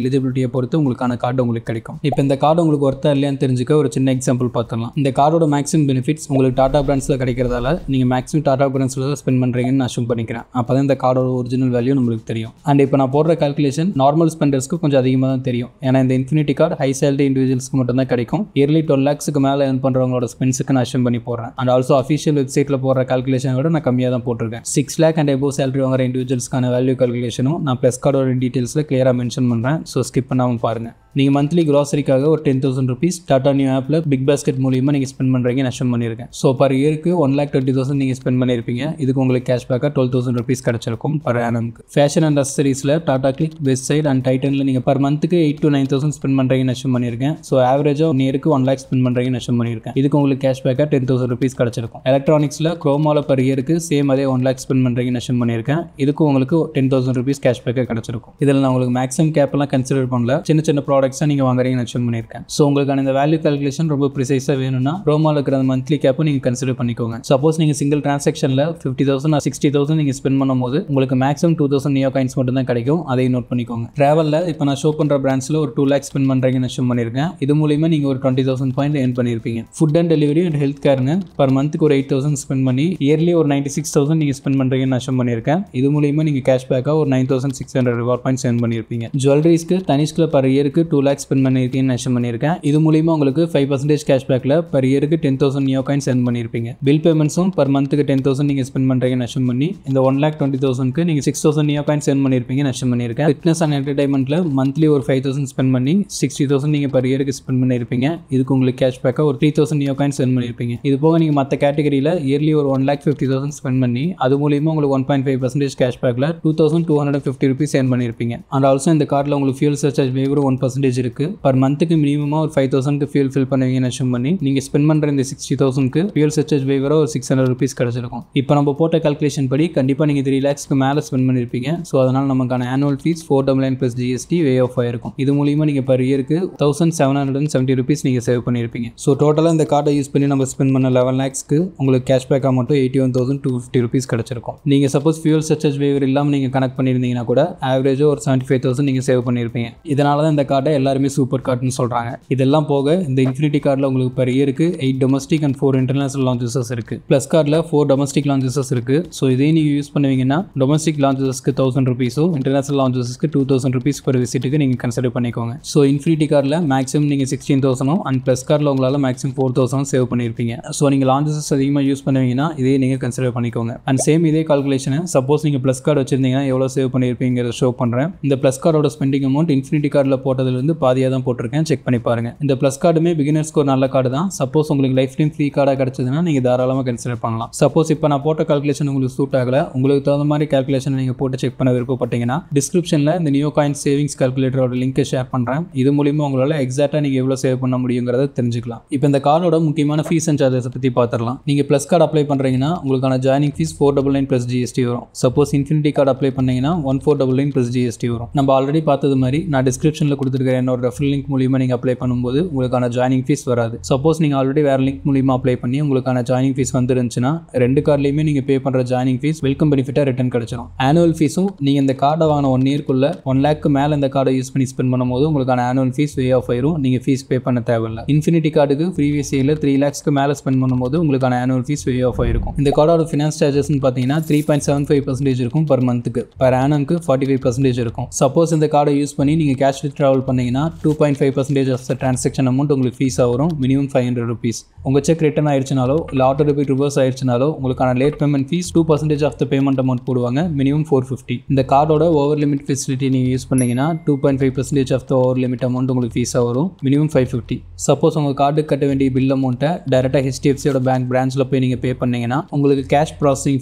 எலிஜிபிலிட்டியை பொறுத்து உங்களுக்கான கார்டு உங்களுக்கு கிடைக்கும். இப்போ இந்த கார்டு உங்களுக்கு ஒர்த்தா இல்லையான்னு தெரிஞ்சுக்க ஒரு சின்ன எக்ஸாம்பிள் பார்த்துடலாம். இந்த கார்டோட மேக்ஸிமம் பெனிஃபிட்ஸ் உங்களுக்கு டாடா பிராண்ட்ஸில் கிடைக்கிறதால நீங்கள் மேக்ஸிமம் டாடா பிராண்ட்ஸில் தான் ஸ்பெண்ட் பண்ணுறீங்கன்னு அஷ்யூம் பண்ணிக்கிறேன். அப்போ தான் இந்த கார்டோட ஒரிஜினல் வேல்யூ நம்மளுக்கு தெரியும். அண்ட் இப்போ நான் போடுற கால்குலேஷன் நார்மல் ஸ்பெண்டர்ஸ்க்கு கொஞ்சம் அதிகமாக தான் தெரியும். ஏன்னா இந்த இன்ஃபினிட்டி கார்டு ஹை சேலரி இண்டிவிஜுவல்ஸ்க்கு மட்டும் தான் கிடைக்கும். இயர்லி 12 lakhsக்கு மேலே earn பண்ணுறவங்களோட ஸ்பென்ஸுக்கு நான் அஷ்யூம் பண்ணி போடுறேன். அண்ட் ஆல்சோ அஃபிஷியல் வெப்சைட்டில் போடுற கால்குலேஷன் விட நான் கம்மியாக தான் போட்டிருக்கேன். 6 lakh அண்ட் எபோவ் சேலரி வாங்குற இண்டிவிஜுவல்ஸ்க்கான வேல்யூ கால்குலேஷனும் நான் ப்ளஸ் கார்டோட டீட்டெயில்ஸில் கிளியராக மென்ஷன் பண்ணுறேன். ஸோ ஸ்கிப் பண்ணாமல் பாருங்கள். நீங்கள் மந்த்லி க்ராசரிக்காக ஒரு 10,000 rupees டாடா நியூ ஆப்பில் பிக் பாஸ்கெட் மூலியமாக நீங்கள் ஸ்பெண்ட் பண்ணுறீங்கன்னு அஷ்யூம் பண்ணியிருக்கேன். ஸோ பர் இயருக்கு 1,20,000 நீங்கள் ஸ்பெண்ட் பண்ணியிருப்பீங்க. இதுக்கு உங்களுக்கு கேஷ்பேக்காக 12,000 rupees கிடச்சிருக்கும் பர் ஆனம்க்கு. ஃபேஷன் அண்ட் அக்சசரிஸில் Tata cliq, Westside and டைட்டனில் நீங்கள் பர் மந்த்துக்கு 8,000 to 9,000 ஸ்பெண்ட் பண்ணுறீங்கன்னு அஷ்யூம் பண்ணியிருக்கேன். ஸோ ஆவரேஜாக 1 yearக்கு 1 lakh ஸ்பெண்ட் பண்ணுறீங்கன்னு அஷ்யூம் பண்ணியிருக்கேன். இதுக்கு உங்களுக்கு கேஷ்பேக்காக 10,000 rupees கிடச்சிருக்கும். எலக்ட்ரானிக்ஸில் குரோமாவில் பர் இயருக்கு சேம் அதே 1 lakh ஸ்பெண்ட் பண்ணுறீங்கன்னு அஷ்யூம் பண்ணியிருக்கேன். இதுக்கு உங்களுக்கு 10,000 rupees கேஷ்பேக்காக கிடச்சிருக்கும். இதில் நான் உங்களுக்கு மேக்ஸிமம் கேப்லாம் கன்சிடர் பண்ணல. சின்ன சின்ன ப்ராடக்ட்ஸாக நீங்கள் வாங்குறீங்க மென்ஷன் பண்ணியிருக்கேன். ஸோ உங்களுக்கான இந்த வேல்யூ கால்குலேஷன் ரொம்ப ப்ரிசைஸாக வேணும்னா ரோமாவில் இருக்கிற மந்த்லி கேப்பும் நீங்கள் கன்சிடர் பண்ணிக்கோங்க. சப்போஸ் நீங்கள் சிங்கிள் டிரான்சாக்ஷனில் 50,000 or 60,000 நீங்கள் ஸ்பெண்ட் பண்ணும்போது உங்களுக்கு மேக்ஸிமம் 2,000 நியோ காயின்ஸ் மட்டும் தான் கிடைக்கும். அதையும் நோட் பண்ணிக்கோங்க. ட்ராவலில் இப்போ நான் ஷோ பண்ணுற பிராண்ட்ஸில் ஒரு 2 lakh ஸ்பெண்ட் பண்ணுறீங்கன்னு அஷ்யூம் பண்ணியிருக்கேன். இது மூலியமா நீங்கள் ஒரு 20,000 பாயிண்ட் ஏர்ன் பண்ணியிருப்பீங்க. Food and delivery and health கேர்னு பர் மந்த்துக்கு ஒரு 8,000 ஸ்பெண்ட் பண்ணி இயர்லி ஒரு 96,000 நீங்கள் ஸ்பெண்ட் பண்ணுறீங்கன்னு அஷ்யூம் பண்ணியிருக்கேன். இது மூலியமா நீங்கள் கேஷ்பேக்காக ஒரு 9,600 ரிவார்ட் பாயிண்ட்ஸ் ஏர்ன் பண்ணியிருப்பீங்க. ஜுவல்லரிஸ்க்கு தனிஷ்கில் பர் இயருக்கு 2 lakh ஸ்பெண்ட் பண்ணியிருக்கீங்கன்னு அஷ்யூம் பண்ணியிருக்கேன். இது மூலியமா உங்களுக்கு 5% கேஷ்பேக்கில் பர் இயருக்கு 10,000 நியோ காயின்ஸ் ஏர்ன் பண்ணியிருப்பீங்க. பில் பேமெண்ட்ஸும் பர் மந்த்துக்கு 10,000 நீங்கள் ஸ்பெண்ட் பண்ணுறீங்கன்னு அஷ்யூம் பண்ணி இந்த 1,20,000க்கு நீங்கள் 6,000 நியோ காயின்ஸ் ஏர்ன் பண்ணியிருப்பீங்கன்னு அஷ்யூம் பண்ணியிருக்கேன். ஃபிட்னஸ் அண்ட் என்டர்டைன்மெண்ட்டில் மந்த்லி ஒரு 5,000 ஸ்பெண்ட் பண்ணி 60,000 நீங்கள் பர் இயருக்கு ஸ்பெண்ட் பண்ணியிருப்பீங்க. இதுக்கு உங்களுக்கு கேஷ்பேக்காக ஒரு 3,000 நியோ காயின்ஸ் ஏர்ன் பண்ணியிருப்பீங்க. இது போக நீங்கள் மற்ற கேட்டகரியில் இயர்லி ஒரு 1,50,000 ஸ்பெண்ட் பண்ணி அது மூலியமா உங்களுக்கு 1.5% கேஷ்பேக்கில் 2,250 rupees ஏர்ன் பண்ணியிருப்பீங்க. அண்ட் ஆல்சோ இந்த கார்டில் உங்களுக்கு ஃபியூல் சர்சார்ஜ் வேவரும் 1% இருக்குது. பர் மந்த்துக்கு மினிமமாக ஒரு 5,000க்கு ஃபியூல் ஃபில் பண்ணுவீங்கன்னு அஷ்யூம் பண்ணி நீங்கள் ஸ்பெண்ட் பண்ணுற இந்த 60,000க்கு ஃபியூல் சர்சார்ஜ் வேவராக ஒரு 600 rupees கிடச்சிருக்கும். இப்போ நம்ம போட்ட கால்குலேஷன் படி கண்டிப்பாக நீங்கள் 3 lakhsக்கு மேலே ஸ்பெண்ட் பண்ணியிருப்பீங்க. ஸோ அதனால் நமக்கான annual fees 499 plus GST waive off ஆயிருக்கும். இது மூலியமாக நீங்கள் பர் இயருக்கு 1,770 rupees நீங்கள் சேவ் பண்ணியிருப்பீங்க. ஸோ டோட்டலாக இந்த கார்டை யூஸ் பண்ணி நம்ம ஸ்பெண்ட் பண்ண 11 lakhsக்கு உங்களுக்கு கேஷ்பேக்காக மட்டும் 81,250 rupees கிடச்சிருக்கும். நீங்கள் சப்போஸ் ஃபியூல் சர்சார்ஜ் வேவர் இல்லாமல் நீங்கள் கனெக்ட் பண்ணியிருந்தீங்கன்னா கூட ஆவரேஜாக ஒரு 75,000 நீங்கள் சேவ் பண்ணியிருப்பீங்க. இதனால தான் இந்த கார்டை எல்லாருமே சூப்பர் கார்டுன்னு சொல்கிறாங்க. இதெல்லாம் போக இந்த இன்ஃபினிட்டி கார்டில் உங்களுக்கு பர் இயருக்கு 8 domestic and 4 international launches இருக்குது. ப்ளஸ் கார்டில் 4 domestic launches இருக்குது. ஸோ இதே நீங்கள் யூஸ் பண்ணுவீங்கன்னா டொமஸ்டிக் லான்ச்சஸ்க்கு 1,000 rupees, இன்டர்நேஷனல் லான்ச்சஸ்க்கு 2,000 rupees per விசிட்டுக்கு நீங்கள் கன்சிடர் பண்ணிக்கோங்க. ஸோ இன்ஃபினிட்டி கார்டில் மேக்ஸிமம் நீங்கள் 16,000 அண்ட் ப்ளஸ் கார்டில் உங்களால் மேக்ஸிமம் 4,000 சேவ் பண்ணியிருப்பீங்க. ஸோ நீங்கள் லான்ச்சஸ் அதிகமாக யூஸ் பண்ணுவீங்கன்னா இதே நீங்கள் கன்சிடர் பண்ணிக்கோங்க. அண்ட் சேம் இதே கால்குலேஷனை சப்போஸ் நீங்கள் ப்ளஸ் கார்டு வச்சிருந்தீங்கன்னா எவ்வளோ சேவ் பண்ணியிருப்பீங்கிறத ஷோ பண்ணுறேன். இந்த ப்ளஸ் கார்டோட ஸ்பெண்டிங் அமௌண்ட் இன்ஃபினிட்டி கார்டில் போட்டதுலேருந்து பாதியாக தான் போட்டிருக்கேன். செக் பண்ணி பாருங்கள். இந்த ப்ளஸ் கார்டுமே பிகினர்ஸ்க்கு ஒரு நல்ல கார்டு தான். சப்போஸ் உங்களுக்கு லைஃப் டைம் ஃப்ரீ கார்டாக கிடச்சதுன்னா நீங்கள் தாராளமாக கன்சிடர் பண்ணலாம். சப்போஸ் இப்போ நான் போட்ட கால்குலேஷன் உங்களுக்கு சூட் ஆகலை, உங்களுக்கு தகுந்த மாதிரி கால்குலேஷன் நீங்கள் போட்டு செக் பண்ண விருப்பப்பட்டீங்கன்னா டிஸ்கிரிப்ஷனில் இந்த நியோ காயின் சேவிங்ஸ் கால்குலேட்டரோட லிங்க்கை ஷேர் பண்ணுறேன். இது மூலியமாக உங்களால் எக்ஸாக்டாக நீங்கள் எவ்வளோ சேவ் பண்ண முடியுங்கிறத தெரிஞ்சுக்கலாம். இப்போ இந்த கார்டோட முக்கியமான ஃபீஸ் அண்ட் சார்ஜஸ் பற்றி பார்த்துடலாம். நீங்கள் ப்ளஸ் கார்டு அப்ளை பண்ணுறீங்கன்னா உங்களுக்கான ஜாயினிங் ஃபீஸ் 499 plus GST வரும். சப்போஸ் இன்ஃபினிட்டி கார்டு அப்ளை பண்ணீங்கன்னா 1499 plus GST வரும். நம்ம ஆல்ரெடி பார்த்தது மாதிரி நான் டிஸ்கிரிப்ஷனில் கொடுத்துருக்கிற என்னோட ரெஃபரல் லிங்க் மூலியமாக நீங்கள் அப்ளை பண்ணும்போது உங்களுக்கான ஜாயினிங் ஃபீஸ் வராது. சப்போஸ் நீங்கள் ஆல்ரெடி வேறு லிங்க் மூலியமாக அப்ளை பண்ணி உங்களுக்கான ஜாயினிங் ஃபீஸ் வந்துருந்துச்சுன்னா 2 கார்ட்லையுமே நீங்கள் பே பண்ணுற ஜாயினிங் ஃபீஸ் வெல்கம் பெனிஃபிட்டாக ரிட்டர்ன் கிடச்சிடும். ஆனுவல் ஃபீஸும் நீங்கள் இந்த கார்டை வாங்கின 1 yearக்குள்ள 1 lakhக்கு மேலே இந்த கார்டை யூஸ் பண்ணி ஸ்பெண்ட் பண்ணும்போது உங்களுக்கான ஆனுவல் ஃபீஸ் வே ஆஃப் ஆயிரும். நீங்கள் ஃபீஸ் பே பண்ண தேவையில்லை. இன்ஃபினிட்டி கார்டுக்கு ப்ரீவியஸ் இயரில் 3 lakhsக்கு மேலே ஸ்பெண்ட் பண்ணும்போது உங்களுக்கான ஆனுவல் ஃபீஸ் வே ஆஃப் ஆயிருக்கும். இந்த கார்டோட ஃபினான்ஸ் சார்ஜஸ்ன்னு பார்த்தீங்கன்னா 3.75% இருக்கும் பர் மந்த்துக்கு. பர் ஆனம்க்கு 45% இருக்கும். சப்போஸ் இந்த கார்டை யூஸ் பண்ணி நீங்கள் கேஷ் ட்ராவல் பண்ணிங்கன்னா 2.5% ஆஃப் த டிரான்சாக்ஷன் அமௌண்ட் உங்களுக்கு ஃபீஸாக வரும். Minimum 500 rupees. உங்கள் செக் ரிட்டர்ன் ஆயிடுச்சுனாலோ இல்லை ஆட்டோ டெபிட் ரிவர்ஸ் ஆயிடுச்சுனாலோ உங்களுக்கான late payment fees 2% of the payment amount போடுவாங்க. மினிமம் 450. இந்த கார்டோட ஓவர் லிமிட் ஃபெசிலிட்டி நீங்கள் யூஸ் பண்ணிங்கன்னா 2.5% of the over limit amount உங்களுக்கு ஃபீஸாக வரும். மினிமம் 550. சப்போஸ் உங்கள் கார்டு கட்ட வேண்டிய பில் அமௌண்ட்டை டேரெக்டாக ஹெச்டிஎஃப்சியோட பேங்க் பிரான்ச்சில் போய் நீங்கள் பே பண்ணீங்கன்னா உங்களுக்கு கேஷ் ப்ராசஸிங்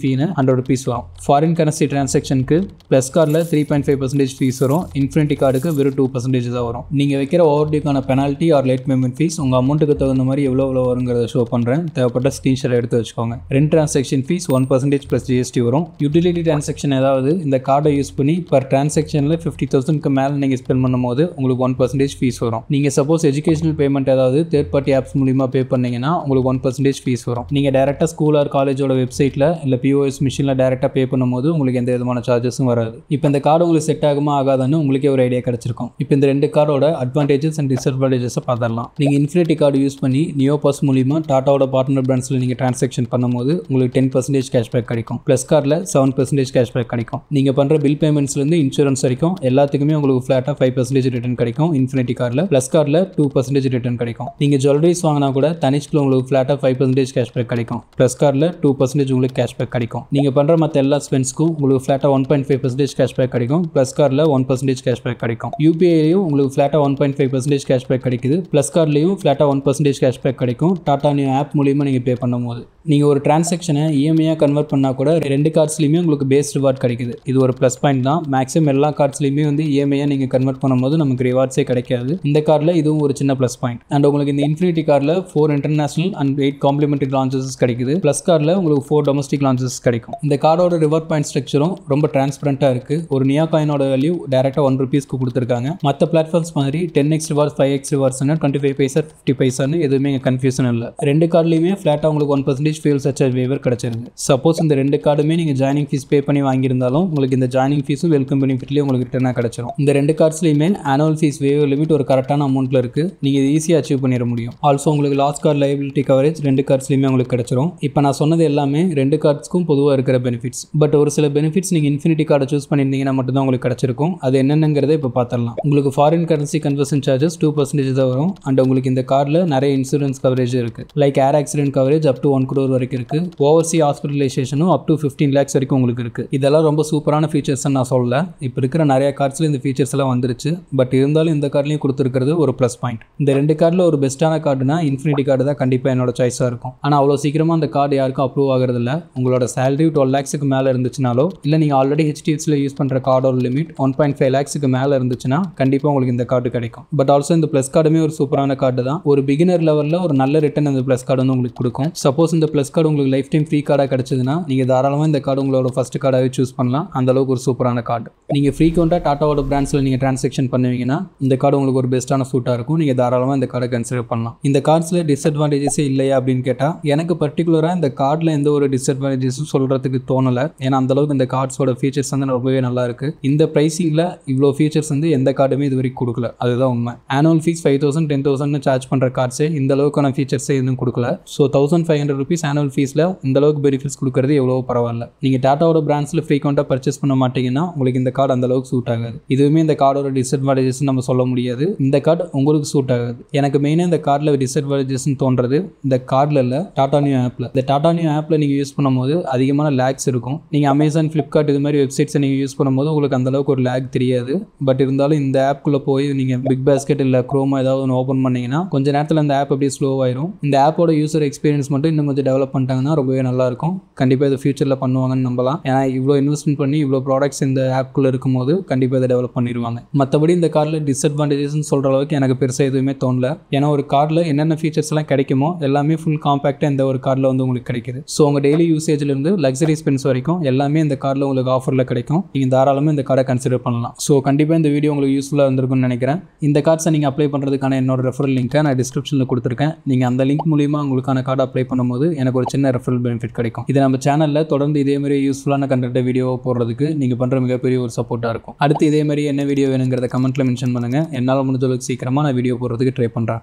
ஃபீன்னு 100 rupees வரும். ஃபாரின் கரன்சி டிரான்சாக்ஷனுக்கு ப்ளஸ் கார்டில் 3.5% ஃபீஸ் வரும். இன்ஃபினிட்டி கார்டுக்கு வெறும் 2% தான் வரும். நீங்கள் வைக்கிற ஓவர் டியூக்கான penalty or late payment fees உங்கள் அமௌண்ட்டுக்கு தகுந்த மாதிரி எவ்வளோ வருங்கிறத ஷோ பண்ணுறேன். தேவைப்பட்ட ஸ்க்ரீன்ஷாட் எடுத்து வச்சுக்கோங்க. Rent transaction fees 1% plus GST வரும். யூட்டிலிட்டி டிரான்சாக்ஷன் ஏதாவது இந்த கார்டை யூஸ் பண்ணி பர் டிரான்சாக்ஷனில் 50,000க்கு மேலே நீங்கள் ஸ்பெண்ட் பண்ணும்போது உங்களுக்கு 1% ஃபீஸ் வரும். நீங்கள் சப்போஸ் எஜுகேஷனல் பேமெண்ட் ஏதாவது தேர்ட் பார்ட்டி ஆப்ஸ் மூலிமா பே பண்ணீங்கன்னா உங்களுக்கு 1% ஃபீஸ் வரும். நீங்கள் டேரெக்டாக ஸ்கூல் ஆர் காலேஜோட வெப்சைட்டில் இல்லை பிஓஎஸ் மிஷினில் டேரெக்டாக பே பண்ணும்போது உங்களுக்கு எந்த விதமான சார்ஜஸும் வராது. இப்போ இந்த கார்டு உங்களுக்கு செட் ஆகுமா ஆகாதான்னு உங்களுக்கே ஒரு ஐடியா கிடைச்சிருக்கும். இப்போ இந்த ரெண்டு கார்டோட அட்வான்டேஜஸ் அண்ட் டிஸ்அட்வான்டேஜஸை பார்த்துடலாம். நீங்கள் இன்ஃபினிட்டி கார்டு யூஸ் பண்ணி நியோ பாஸ் மூலிமா டாட்டாவோட பார்ட்னர் பிராண்ட்ஸில் நீங்கள் டிரான்சாக்ஷன் பண்ணும்போது உங்களுக்கு 10% கேஷ்பேக் கிடைக்கும். ப்ளஸ் கார்டில் 7% கேஷ்பேக் கிடைக்கும். நீங்கள் பண்ணுற பில் பேமெண்ட்ஸ்லேருந்து இன்சூரன்ஸ் வரைக்கும் எல்லாத்துக்குமே உங்களுக்கு ஃப்ளாட்டாக 5% ரிட்டர்ன் கிடைக்கும். இன்ஃபினிட்டி கார்டில் ப்ளஸ் கார்டில் 2% ரிட்டர்ன் கிடைக்கும். நீங்கள் ஜுவல்லரிஸ் வாங்கினா கூட தனிஷ்கில் உங்களுக்கு ஃப்ளாட்டாக 5% கேஷ்பேக் கிடைக்கும். ப்ளஸ் கார்டில் 2% உங்களுக்கு கேஷ்பேக் கிடைக்கும். நீங்கள் பண்ணுற மற்ற எல்லா ஸ்பெண்ட்ஸ்க்கும் உங்களுக்கு ஃப்ளாட்டாக 1.5% கேஷ்பேக் கிடைக்கும். ப்ளஸ் கார்டில் 1% கேஷ்பேக் கிடைக்கும். யூபிஐலையும் உங்களுக்கு ஃப்ளாட்டாக 1.5% கேஷ்பேக் கிடைக்குது. ப்ளஸ் கார்ட்லையும் ஃப்ளாட்டாக 1% கேஷ்பேக் கிடைக்கும். டாடா நியூ ஆப் மூலிமா நீங்கள் பே பண்ணும்போது நீங்கள் ஒரு டிரான்சாக்ஷனை இஎம்ஐயாக கன்வெர்ட் பண்ணால் கூட ரெண்டு கார்ட்ஸ்லையுமே உங்களுக்கு பேஸ் ரிவார்ட் கிடைக்குது. இது ஒரு ப்ளஸ் பாயிண்ட் தான். மேக்ஸிமம் எல்லா கார்ட்ஸ்லையுமே வந்து இஎம்ஐயாக நீங்கள் கன்வெர்ட் பண்ணும்போது நமக்கு ரிவார்ட்ஸே கிடைக்காது. இந்த கார்டில் இதுவும் ஒரு சின்ன ப்ளஸ் பாயிண்ட். அண்ட் உங்களுக்கு இந்த இன்ஃபினிட்டி கார்டில் 4 இன்டர்நேஷனல் அண்ட் 8 காம்ப்ளிமெண்டரி லான்ச்சஸ் கிடைக்குது. ப்ளஸ் கார்டில் உங்களுக்கு 4 டொமஸ்டிக் லான்ச்சஸ் கிடைக்கும். இந்த கார்டோட ரிவார்ட் பாயிண்ட் ஸ்ட்ரக்சரும் ரொம்ப டிரான்ஸ்பரண்டாக இருக்குது. ஒரு நியா காயினோட வேல்யூ டேரெக்டாக 1 rupeesக்கு கொடுத்துருக்காங்க. மற்ற பிளாட்ஃபார்ம்ஸ் மாதிரி 10x ரிவார்ட்ஸ் 5x ரிவார்ட்ஸ்னு 25 பைசா 50 பைசான்னு எதுவுமே கன்ஃபியூஷன் இல்லை. ரெண்டு கார்ட்லையுமே ஃப்ளாட்டாக உங்களுக்கு 1% ஃபியூல் சர்சார்ஜ் வேவர் கிடைச்சிருக்கு. சப்போஸ் இந்த ரெண்டு கார்டுமே நீங்கள் ஜாயினிங் ஃபீஸ் பே பண்ணி வாங்கியிருந்தாலும் உங்களுக்கு இந்த ஜாயினிங் ஃபீஸும் வெல்கம் பெனிஃபிட்லேயே உங்களுக்கு ரிட்டர்னாக கிடைச்சிடும். இந்த ரெண்டு கார்ட்ஸ்லையுமே ஆனுவல் ஃபீஸ் வேவர் லிமிட் ஒரு கரெக்டான அமௌண்ட்டில் இருக்குது. நீங்கள் இது ஈஸியாக அச்சீவ் பண்ணிட முடியும். ஆல்சோ உங்களுக்கு லாஸ்ட் கார்டு லைபிலிட்டி கவரேஜ் ரெண்டு கார்ட்ஸ்லையுமே உங்களுக்கு கிடைச்சிரும். இப்போ நான் சொன்னது எல்லாமே ரெண்டு கார்ட்ஸ்க்கும் பொதுவாக இருக்கிற பெனிஃபிட்ஸ். பட் ஒரு சில பெனிஃபிட்ஸ் நீங்கள் இன்ஃபினிட்டி கார்டை சூஸ் பண்ணியிருந்தீங்கன்னா மட்டும்தான் உங்களுக்கு கிடைச்சிருக்கும். அது என்னென்னங்கிறத இப்போ பார்த்துடலாம். உங்களுக்கு ஃபாரின் கரன்சி கன்வர்ஷன் சார்ஜஸ் 2% தான் வரும். அண்ட் உங்களுக்கு இந்த கார்டில் நிறைய இன்சூரன்ஸ் கவரேஜ் இருக்குது. Like air accident coverage up to 1 crore வரைக்கும் இருக்குது. ஓவர்சி ஹாஸ்பிட்டலைசேஷனும் அப் டு 15 lakhs வரைக்கும் உங்களுக்கு இருக்குது. இதெல்லாம் ரொம்ப சூப்பரான ஃபீச்சர்ஸ் நான் சொல்லல. இப்போ இருக்கிற நிறைய கார்ட்ஸில் இந்த ஃபீச்சர்ஸ் எல்லாம் வந்துருச்சு. பட் இருந்தாலும் இந்த கார்ட்லையும் கொடுத்துருக்கிறது ஒரு ப்ளஸ் பாயிண்ட். இந்த ரெண்டு கார்டில் ஒரு பெஸ்ட்டான கார்டுனா இன்ஃபினிட்டி கார்டு தான் கண்டிப்பாக என்னோட சாய்ஸாக இருக்கும். ஆனால் அவ்வளோ சீக்கிரமாக அந்த கார்டு யாருக்கும் அப்ரூவ் ஆகிறதில்ல. உங்களோட சேலரி 12 lakhsக்கு மேலே இருந்துச்சுனாலோ இல்லை நீங்கள் ஆல்ரெடி ஹெச்டிஎஃப்சியில் யூஸ் பண்ணுற கார்டோட லிமிட் 1.5 lakhsக்கு மேலே இருந்துச்சுன்னா கண்டிப்பாக உங்களுக்கு இந்த கார்டு கிடைக்கும். பட் ஆல்சோ இந்த ப்ளஸ் கார்டுமே ஒரு சூப்பரான கார்டு தான். ஒரு பிகினர் லெவலில் ஒரு நல்ல ரிட்டர்ன் இந்த ப்ளஸ் கார்டு வந்து உங்களுக்கு கொடுக்கும். சப்போஸ் இந்த ப்ளஸ் கார்டு உங்களுக்கு லைஃப் டைம் ஃப்ரீ கார்டாக கிடச்சதுன்னா நீங்கள் தாராளமாக இந்த கார்டு உங்களோட ஃபஸ்ட் கார்டாகவே சூஸ் பண்ணலாம். அந்த அளவுக்கு ஒரு சூப்பரான கார்டு. நீங்கள் ஃப்ரீக்வெண்ட்டாக டாட்டாவோட பிராண்ட்ஸில் நீங்கள் டிரான்சாக்ஷன் பண்ணுவீங்கன்னா இந்த கார்டு உங்களுக்கு ஒரு பெஸ்ட்டான சூட்டாக இருக்கும். நீங்கள் தாராளமாக இந்த கார்டை கன்சிடர் பண்ணலாம். இந்த கார்ட்ஸில் டிஸ்அட்வான்டேஜஸே இல்லையா அப்படின்னு கேட்டால் எனக்கு பர்டிகுலராக இந்த கார்டில் எந்த ஒரு டிஸ்அட்வான்டேஜஸும் சொல்கிறதுக்கு தோணலை. ஏன்னா அந்தளவுக்கு இந்த கார்ட்ஸோட ஃபீச்சர்ஸ் வந்து ரொம்பவே நல்லா இருக்குது. இந்த ப்ரைஸிங்கில் இவ்வளோ ஃபீச்சர்ஸ் வந்து எந்த கார்டுமே இது வரைக்கும் கொடுக்கல. அதுதான் உண்மை. ஆனுவல் ஃபீஸ் 5,000 10,000 சார்ஜ் பண்ணுற கார்ட்ஸே இந்த அளவுக்கான ஃபீச்சர்ஸே எதுவும் கொடுக்கல. ஸோ 1,500 rupees ஆனுவல் ஃபீஸில் இந்த அளவுக்கு பெனிஃபிட்ஸ் கொடுக்கறது எவ்வளோ பரவாயில்ல. நீங்கள் டாட்டாவோட பிராண்ட்ஸில் ஃப்ரீக்வெண்ட்டாக பர்ச்சேஸ் பண்ண மாட்டீங்கன்னா உங்களுக்கு இந்த கார்டு அந்த அளவுக்கு சூட் ஆகாது. இதுவுமே இந்த கார்டோட டிஸ்அட்வான்டேஜஸ் நம்ம சொல்ல முடியாது. இந்த கார்டு உங்களுக்கு சூட் ஆகாது. எனக்கு மெயினாக இந்த கார்டில் டிஸ்அட்வான்டேஜஸ்ன்னு தோன்றது இந்த கார்டில் இல்லை, டாடா நியூ ஆப்பில். இந்த டாடா நியூ ஆப்பில் நீங்கள் யூஸ் பண்ணும்போது அதிகமான லேக்ஸ் இருக்கும். நீங்கள் அமேசான், ஃப்ளிப்கார்ட் இது மாதிரி வெப்சைட்ஸை நீங்கள் யூஸ் பண்ணும்போது உங்களுக்கு அந்த அளவுக்கு ஒரு லேக் தெரியாது. பட் இருந்தாலும் இந்த ஆப்குள்ளே போய் நீங்கள் பிக் பாஸ்கெட் இல்லை குரோமா ஏதாவது ஒன்று ஓப்பன் பண்ணிங்கன்னா கொஞ்ச நேரத்தில் இந்த ஆப் அப்படியே ஸ்லோவாயிரும். இந்த ஆப்போட யூசர் எக்ஸ்பீரியன்ஸ் மட்டும் இன்னும் கொஞ்சம் டெவலப் பண்ணிட்டாங்கன்னா ரொம்பவே நல்லாயிருக்கும். கண்டிப்பாக இதை ஃபியூச்சரில் பண்ணுவாங்கன்னு நம்பலாம். ஏன்னா இவ்வளோ இன்வெஸ்ட்மெண்ட் பண்ணி இவ்வளோ ப்ராடக்ட்ஸ் இந்த ஆப்குள்ளே இருக்கும்போது கண்டிப்பாக இதை டெவலப் பண்ணிடுவாங்க. மற்றபடி இந்த கார்டில் டிஸ்அட்வான்டேஜஸ்ன்னு சொல்கிற அளவுக்கு எனக்கு பெருசாக எதுவுமே தோணல. ஏன்னா ஒரு கார்டில் என்னென்ன ஃபீச்சர்ஸ் எல்லாம் கிடைக்குமோ எல்லாமே ஃபுல் காம்பேக்டாக இந்த ஒரு கார்டில் வந்து உங்களுக்கு கிடைக்குது. ஸோ உங்கள் டெய்லி யூசேஜ்லேருந்து லக்ஸரி ஸ்பென்ஸ் வரைக்கும் எல்லாமே இந்த கார்டில் உங்களுக்கு ஆஃபரில் கிடைக்கும். நீங்கள் தாராளமாக இந்த கார்டை கன்சிடர் பண்ணலாம். ஸோ கண்டிப்பாக இந்த வீடியோ உங்களுக்கு யூஸ்ஃபுல்லாக இருந்திருக்கும்னு நினைக்கிறேன். இந்த கார்ட்ஸை நீங்கள் அப்ளை பண்ணுறதுக்கான என்னோட ரெஃபரல் லிங்க்கை நான் டிஸ்கிரிப்ஷனில் கொடுத்துருக்கேன். நீங்கள் அந்த லிங்க் மூலிமா உங்களுக்கான கார்டு அப்ளை பண்ணும்போது எனக்கு ஒரு சின்ன ரெஃபரல் பெனிஃபிட் கிடைக்கும். இது நம்ம சேனலில் தொடர்ந்து இதே மாதிரி யூஸ்ஃபுல்லான கண்டென்ட் வீடியோ போடுறதுக்கு நீங்கள் பண்ணுற மிகப்பெரிய ஒரு சப்போர்ட்டாக இருக்கும். அடுத்து இதே மாதிரி என்ன வீடியோ வேணுங்கிறத கமெண்ட்டில் மென்ஷன் பண்ணுங்கள். என்னால் முடிஞ்ச அளவுக்கு சீக்கிரமாக நான் வீடியோ போடுறதுக்கு ட்ரை பண்ணுறேன்.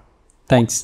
தேங்க்ஸ்.